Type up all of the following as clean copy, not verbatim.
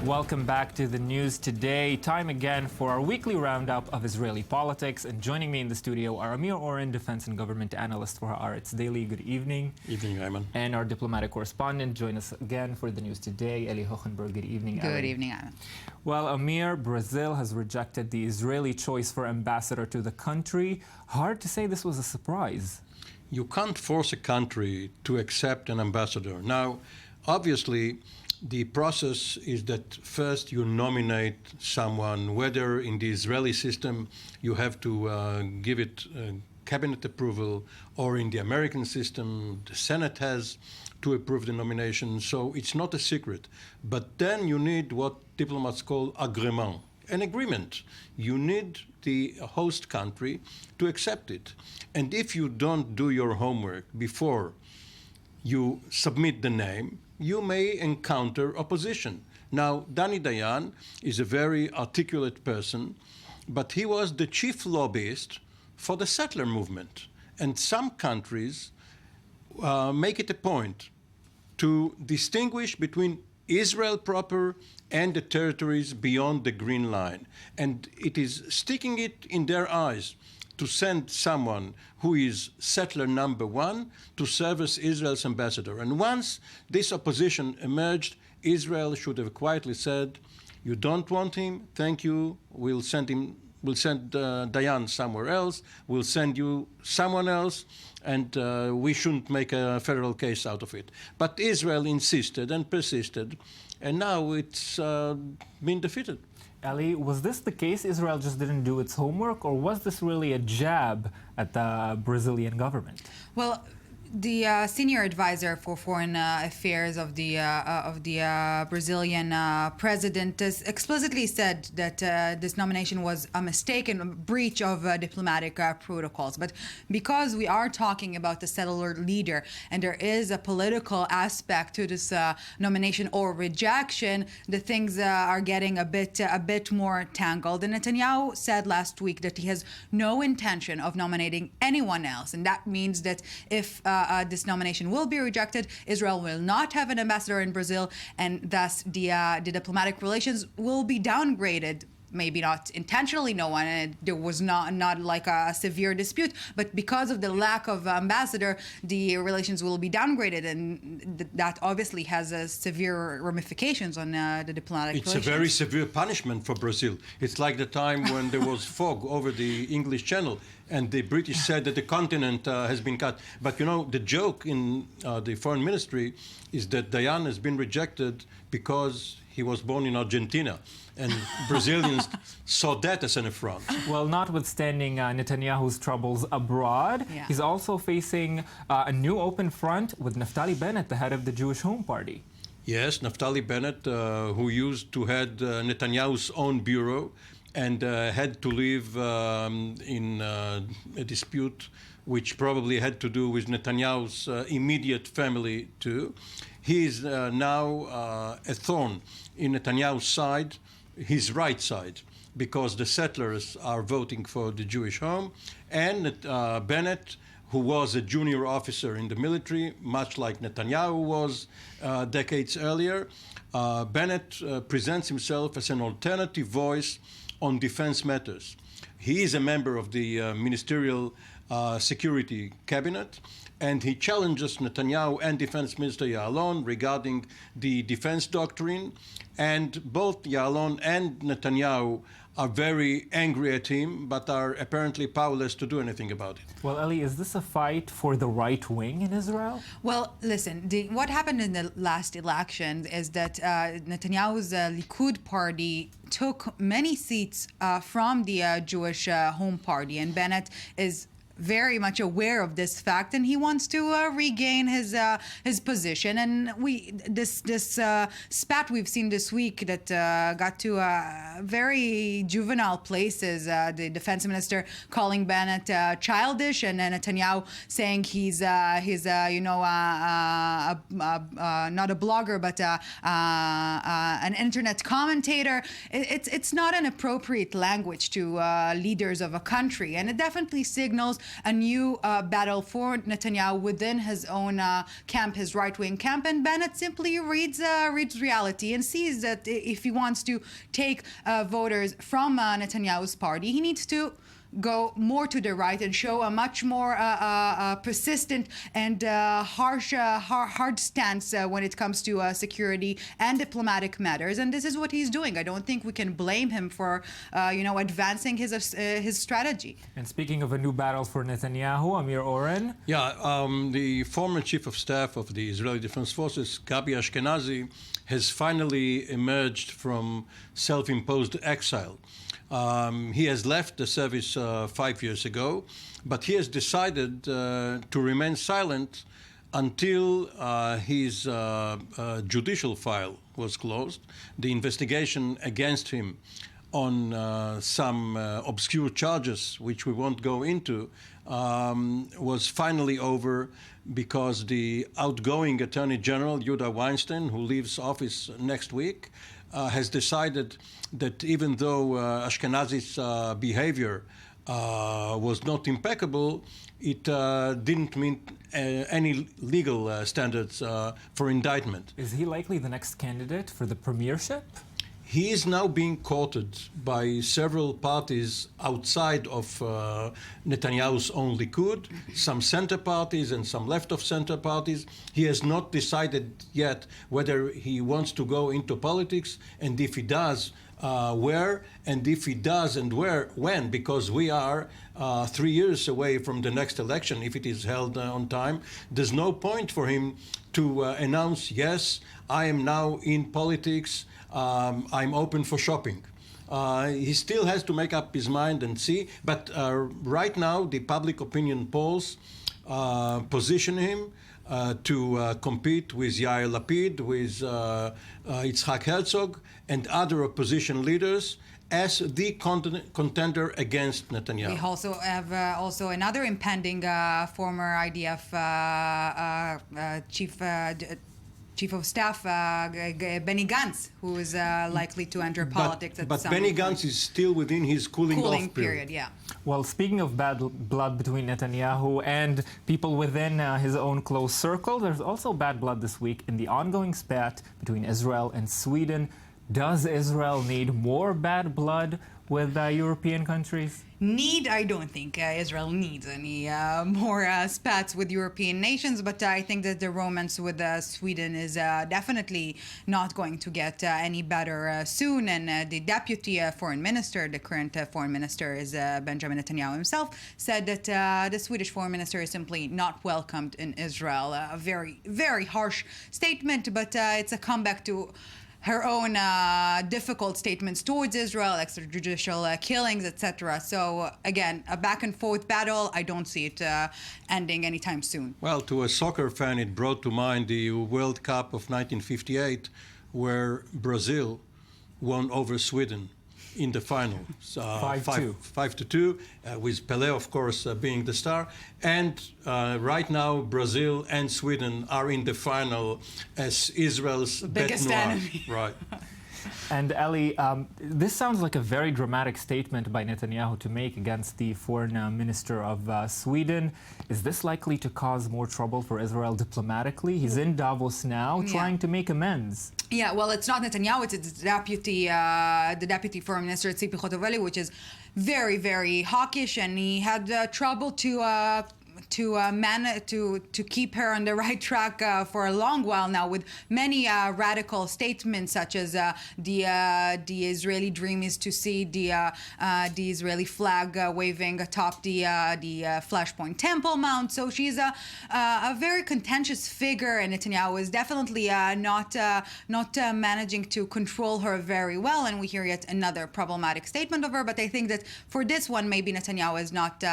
Welcome back to the news today. Time again for our weekly roundup of Israeli politics. And joining me in the studio are Amir Oren, defense and government analyst for Haaretz Daily. Good evening. Evening, Ayman. And our diplomatic correspondent. Join us again for the news today, Eli Hochenberg. Good evening, Good evening, Ayman. Well, Amir, Brazil has rejected the Israeli choice for ambassador to the country. Hard to say this was a surprise. You can't force a country to accept an ambassador. Now, obviously, the process is that first you nominate someone, whether in the Israeli system you have to give it cabinet approval, or in the American system the Senate has to approve the nomination. So it's not a secret. But then you need what diplomats call agrément, an agreement. You need the host country to accept it. And if you don't do your homework before you submit the name, you may encounter opposition. Now, Danny Dayan is a very articulate person, but he was the chief lobbyist for the settler movement. And some countries make it a point to distinguish between Israel proper and the territories beyond the Green Line. And it is sticking it in their eyes to send someone who is settler number one to serve as Israel's ambassador. And once this opposition emerged, Israel should have quietly said, "You don't want him? Thank you. We'll send Dayan somewhere else. We'll send you someone else, and we shouldn't make a federal case out of it." But Israel insisted and persisted, and now it's been defeated. Ali, was this the case? Israel just didn't do its homework, or was this really a jab at the Brazilian government? Well, the senior advisor for foreign affairs of the Brazilian president has explicitly said that this nomination was a mistake and a breach of diplomatic protocols. But because we are talking about the settler leader and there is a political aspect to this nomination or rejection, the things are getting a bit more tangled. And Netanyahu said last week that he has no intention of nominating anyone else, and that means that if this nomination will be rejected, Israel will not have an ambassador in Brazil, and thus the diplomatic relations will be downgraded. Maybe not intentionally, no one. There was not like a severe dispute, but because of the lack of ambassador, the relations will be downgraded, and that obviously has severe ramifications on the diplomatic relations. It's a very severe punishment for Brazil. It's like the time when there was fog over the English Channel, and the British said that the continent has been cut. But you know, the joke in the foreign ministry is that Dayan has been rejected because he was born in Argentina. And Brazilians saw that as an affront. Well, notwithstanding Netanyahu's troubles abroad, he's also facing a new open front with Naftali Bennett, the head of the Jewish Home Party. Yes, Naftali Bennett, who used to head Netanyahu's own bureau and had to leave in a dispute which probably had to do with Netanyahu's immediate family too. He is now a thorn in Netanyahu's side, his right side, because the settlers are voting for the Jewish home. And Bennett, who was a junior officer in the military, much like Netanyahu was decades earlier, Bennett presents himself as an alternative voice on defense matters. He is a member of the ministerial security cabinet, and he challenges Netanyahu and Defense Minister Ya'alon regarding the defense doctrine. And both Ya'alon and Netanyahu are very angry at him, but are apparently powerless to do anything about it. Well, Eli, is this a fight for the right wing in Israel? Well, listen, what happened in the last election is that Netanyahu's Likud party took many seats from the Jewish Home Party, and Bennett is very much aware of this fact, and he wants to regain his position. And this spat we've seen this week that got to very juvenile places. The defense minister calling Bennett childish, and Netanyahu saying he's not a blogger but an internet commentator. It's not an appropriate language to leaders of a country, and it definitely signals a new battle for Netanyahu within his own camp, his right-wing camp. And Bennett simply reads reality and sees that if he wants to take voters from Netanyahu's party, he needs to go more to the right and show a much more persistent and hard stance when it comes to security and diplomatic matters. And this is what he's doing. I don't think we can blame him for, advancing his strategy. And speaking of a new battle for Netanyahu, Amir Oren. Yeah, the former chief of staff of the Israeli Defense Forces, Gabi Ashkenazi, has finally emerged from self-imposed exile. He has left the service 5 years ago, but he has decided to remain silent until his judicial file was closed. The investigation against him on some obscure charges, which we won't go into, was finally over because the outgoing Attorney General, Yehuda Weinstein, who leaves office next week, has decided that even though Ashkenazi's behavior was not impeccable, it didn't meet any legal standards for indictment. Is he likely the next candidate for the premiership? He is now being courted by several parties outside of Netanyahu's own Likud, some center parties and some left of center parties. He has not decided yet whether he wants to go into politics, and if he does, where, and if he does and where, when, because we are 3 years away from the next election, if it is held on time. There's no point for him to announce, yes, I am now in politics, I'm open for shopping. He still has to make up his mind and see, but right now the public opinion polls position him to compete with Yair Lapid, with Yitzhak Herzog, and other opposition leaders as the contender against Netanyahu. We also have another impending former IDF Chief of Staff, Benny Gantz, who is likely to enter politics at some point. But Benny Gantz is still within his cooling off period. Yeah. Well, speaking of bad blood between Netanyahu and people within his own close circle, there's also bad blood this week in the ongoing spat between Israel and Sweden. Does Israel need more bad blood with European countries? I don't think Israel needs any more spats with European nations, but I think that the romance with Sweden is definitely not going to get any better soon. And the deputy foreign minister, the current foreign minister is Benjamin Netanyahu himself, said that the Swedish foreign minister is simply not welcomed in Israel. A very, very harsh statement, but it's a comeback to her own difficult statements towards Israel, extrajudicial killings, etc. So again, a back and forth battle. I don't see it ending anytime soon. Well, to a soccer fan, it brought to mind the World Cup of 1958, where Brazil won over Sweden in the final, 5-2, with Pelé, of course, being the star. And right now, Brazil and Sweden are in the final as Israel's biggest enemy. Right. And Eli, this sounds like a very dramatic statement by Netanyahu to make against the foreign minister of Sweden. Is this likely to cause more trouble for Israel diplomatically? He's in Davos now, trying to make amends. Yeah, well, it's not Netanyahu; it's the deputy foreign minister, Tzipi Chotoveli, which is very, very hawkish, and he had trouble to keep her on the right track for a long while now, with many radical statements such as the Israeli dream is to see the Israeli flag waving atop the Flashpoint Temple Mount. So she's a very contentious figure, and Netanyahu is definitely not managing to control her very well. And we hear yet another problematic statement of her. But I think that for this one, maybe Netanyahu is not.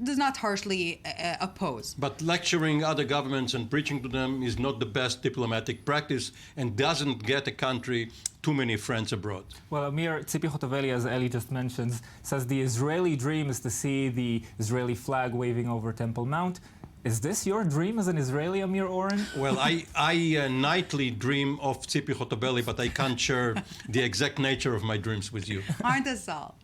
Does not harshly oppose. But lecturing other governments and preaching to them is not the best diplomatic practice and doesn't get a country too many friends abroad. Well, Amir, Tzipi Chotoveli, as Eli just mentions, says the Israeli dream is to see the Israeli flag waving over Temple Mount. Is this your dream as an Israeli, Amir Oren? Well, I nightly dream of Tzipi Chotoveli, but I can't share the exact nature of my dreams with you. Aren't us all?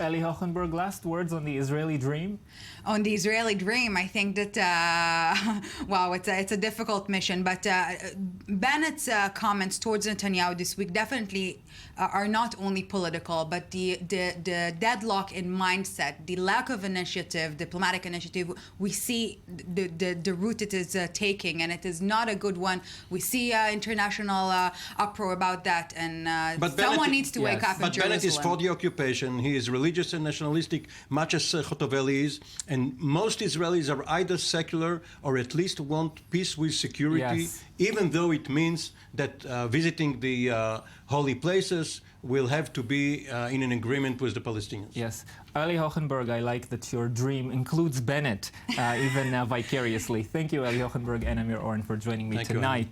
Eli Hochenberg, last words on the Israeli dream? On the Israeli dream, I think that, wow, it's a difficult mission. But Bennett's comments towards Netanyahu this week definitely are not only political, but the deadlock in mindset, the lack of initiative, diplomatic initiative, we see the route it is taking, and it is not a good one. We see international uproar about that, and someone needs to wake up in But Jerusalem. Bennett is for the occupation. He is religious and nationalistic, much as Chotovely is. And most Israelis are either secular or at least want peace with security, even though it means that visiting the holy places will have to be in an agreement with the Palestinians. Yes. Eli Hochenberg, I like that your dream includes Bennett, even vicariously. Thank you, Eli Hochenberg and Amir Oren, for joining me tonight.